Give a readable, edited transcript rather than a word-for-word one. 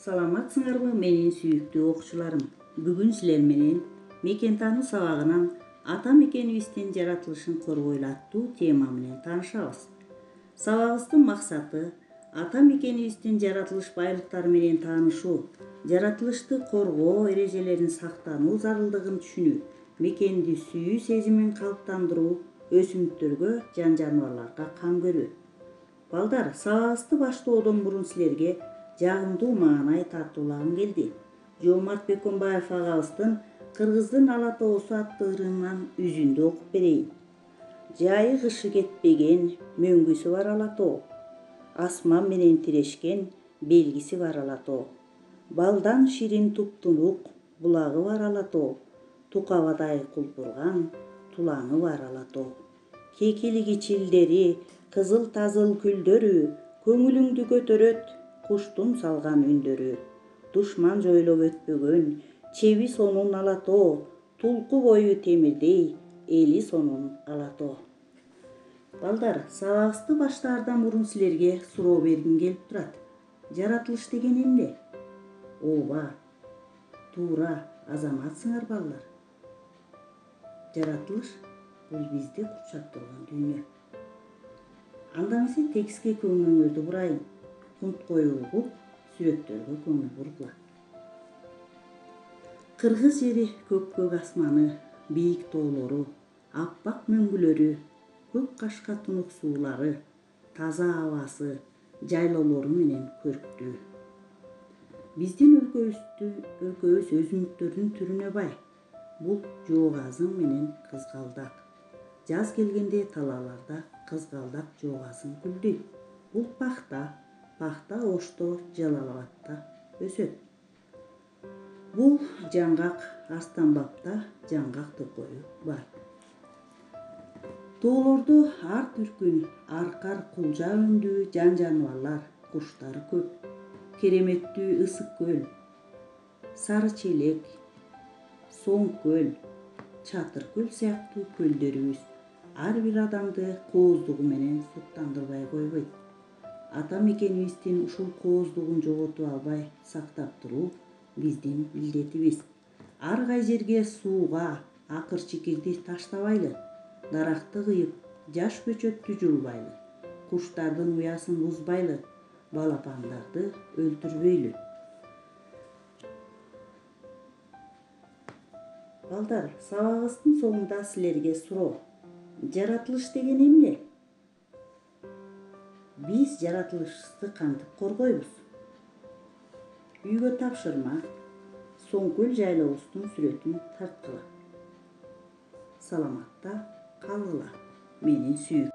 Саламатсыңарбы менин сүйүктүү окуучуларым? Бүгүн силер менен мекен таануу сабагынан ата мекенибиздин жаратылышын коргойлу аттуу тема менен таанышабыз. Сабагыбыздын максаты ата мекенибиздин жаратылыш байлыктары менен таанышуу, жаратылышты коргоо эрежелерин сактануу зарылдыгын түшүнүү, мекенди сүйүү сезимин калыптандыруу, өсүмдүктөргө жан жаныбарларга кам көрүү. Балдар, сабагыбызды баштоодон мурун силерге жагымдуу маанай тартуулагым келди. Жоомарт Бекөнбаев агабыздын Кыргыздын ала тоосу аттуу ырыынан үзүндү окуп берейин. Жайы кышы кетпеген, мөңгүсү бар ала тоо. Асман менен тирешкен, белгиси бар ала тоо. Балдан ширин туптунук, булагы бар ала тоо. Тукабадай кулпурган, тулаңы бар ала тоо. Кекилиги чилдери, кызыл тазыл күлдөрү, көңүлүңдү көтөрөт, куштун салган үндөрү. Душман жойлоп өтпөгөн, чеби сонун ала тоо, тулку бою темирдей, эли сонун ала тоо. Балдар, сабагыбызды баштаардан мурун силерге суроо бергим келип турат. Жаратылыш деген эмне? Ооба, туура, азаматсыңар балдар. Жаратылыш бул бизди курчап турган дүйнө. Анда эмесе текстке көңүлүңөрдү бурайын. Кунткой угуп, сүрөттөргө көңүл бургула. Кыргыз жери көк асманы, бийик тоолору, аппак мөңгүлөрү, көк кашка тунук суулары, таза абасы, жайлоолору менен көрктүү. Биздин өлкөбүз өсүмдүктөрдүн түрүнө бай. Бул жоогазың менен кызгалдак. Жаз келгенде талааларда кызгалдак жоогазың гүлдүйт. Бул пахта Ошто, Жалал өсөт. Бул жаңгак Арстанбапта жаңгак токою бар. Тоолордо ар түркүн, аркар кулжа өндүү жан жаныбарлар, куштар көп. Кереметтүү ысык көл, Сары Челек, Соң көл, Чатыр көл сыяктуу көлдөрүбүз ар бир адамды кооздугу менен суктандырбай койбойт. Ата мекенибиздин ушул кооздугун жоготуп албай сактап туруу биздин милдетибиз. Ар кай жерге сууга акыр чикирди таштабайлы, даракты кыйып, жаш көчөттү жулбайлы, куштардын уясын бузбайлы, балапандарды өлтүрбөйлү. Балдар, сабагыбыздын соңунда силерге суроо. Жаратылыш деген эмне? Биз жаратылышыбызды кантип коргойбуз? Үйгө тапшырма, Соң көл жайлообуздун сүрөтүн тарткыла. Саламатта калгыла, менин сүйүктүү